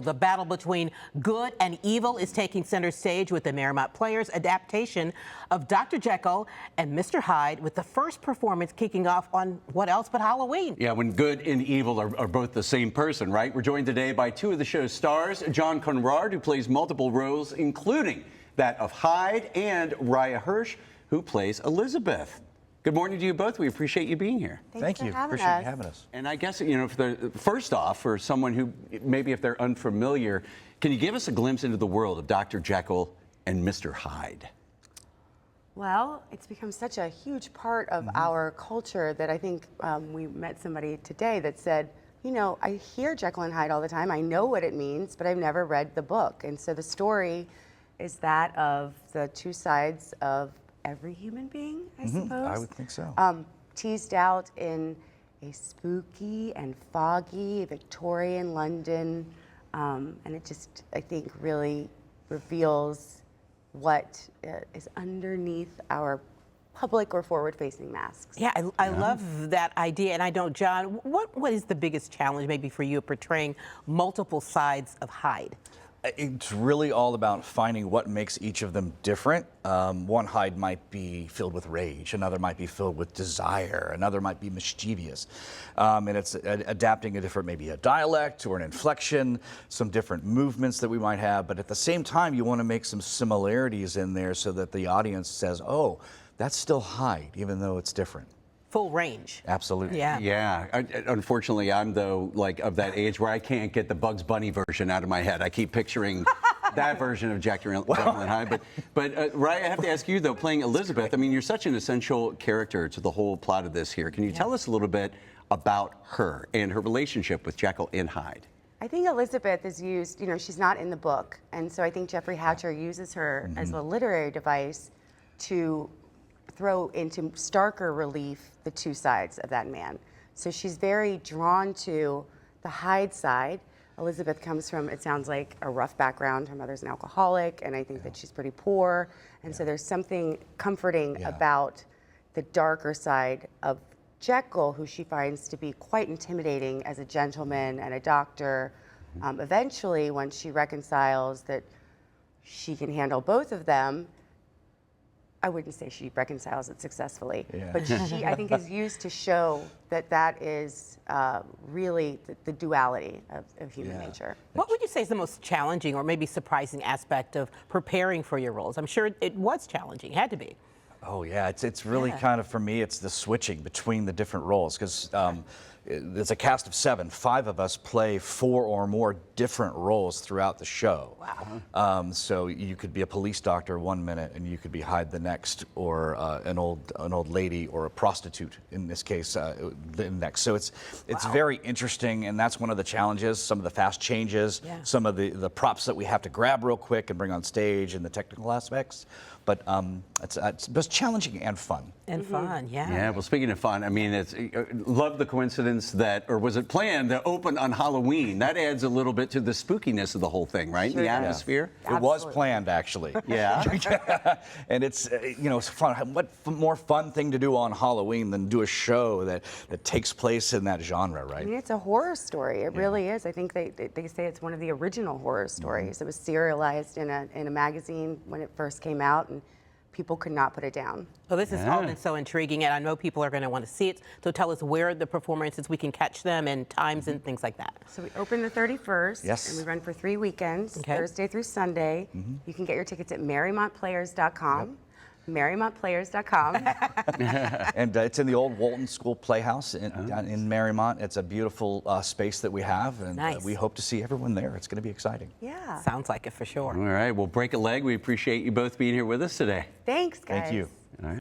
The battle between good and evil is taking center stage with the Mariemont Players adaptation of Dr. Jekyll and Mr. Hyde, with the first performance kicking off on what else but Halloween. Yeah, when good and evil are both the same person, right? We're joined today by two of the show's stars, John Conrad, who plays multiple roles, including that of Hyde, and Raya Hirsch, who plays Elizabeth. Good morning to you both. We appreciate you being here. Thank you. Appreciate you having us. And I guess, you know, first off, for someone who maybe if they're unfamiliar, can you give us a glimpse into the world of Dr. Jekyll and Mr. Hyde? Well, it's become such a huge part of our culture that I think we met somebody today that said, you know, I hear Jekyll and Hyde all the time. I know what it means, but I've never read the book. And so the story is that of the two sides of every human being, I suppose. I would think so. Teased out in a spooky and foggy Victorian London, and it just, I think, really reveals what is underneath our public or forward-facing masks. Yeah, I love that idea. And I don't, John, what is the biggest challenge maybe for you portraying multiple sides of Hyde? It's really all about finding what makes each of them different. One Hyde might be filled with rage, another might be filled with desire, another might be mischievous. And it's adapting a different, maybe a dialect or an inflection, some different movements that we might have. But at the same time, you want to make some similarities in there so that the audience says, oh, that's still Hyde, even though it's different. Full range. Absolutely. Yeah. Yeah. Unfortunately, I'm though like of that age where I can't get the Bugs Bunny version out of my head. I keep picturing that version of Jekyll and Hyde. But Raya, I have to ask you though, playing Elizabeth. I mean, you're such an essential character to the whole plot of this here. Can you tell us a little bit about her and her relationship with Jekyll and Hyde? I think Elizabeth is used, you know, she's not in the book. And so I think Jeffrey Hatcher uses her as a literary device to throw into starker relief the two sides of that man. So she's very drawn to the Hyde side. Elizabeth comes from, it sounds like, a rough background. Her mother's an alcoholic, and I think that she's pretty poor. And so there's something comforting about the darker side of Jekyll, who she finds to be quite intimidating as a gentleman and a doctor. Eventually, when she reconciles that she can handle both of them, I wouldn't say she reconciles it successfully, but she, I think, is used to show that that is really the duality of human nature. What would you say is the most challenging or maybe surprising aspect of preparing for your roles? I'm sure it was challenging, had to be. Oh yeah, it's really kind of, for me, it's the switching between the different roles, because there's a cast of 7. 5 of us play 4 or more different roles throughout the show. Wow. So you could be a police doctor one minute, and you could be Hyde the next, or an old lady, or a prostitute in this case the next. So it's very interesting, and that's one of the challenges. Some of the fast changes, some of the props that we have to grab real quick and bring on stage, and the technical aspects. But it's both challenging and fun. And fun, yeah. Yeah, well, speaking of fun, I mean, love the coincidence that, or was it planned to open on Halloween? That adds a little bit to the spookiness of the whole thing, right? Sure the atmosphere. It was planned, actually. Yeah. And it's, you know, it's fun. What more fun thing to do on Halloween than do a show that takes place in that genre, right? I mean, it's a horror story. It really is. I think they say it's one of the original horror stories. It was serialized in a magazine when it first came out, and people could not put it down. Well, this has all been so intriguing, and I know people are going to want to see it. So tell us where the performances, we can catch them, and times and things like that. So we open the 31st, Yes. and we run for 3 weekends, Okay. Thursday through Sunday. You can get your tickets at MariemontPlayers.com. MariemontPlayers.com. And it's in the old Walton School Playhouse in Mariemont. It's a beautiful space that we have, and we hope to see everyone there. It's going to be exciting. Yeah. Sounds like it for sure. All right, well, break a leg. We appreciate you both being here with us today. Thanks, guys. Thank you.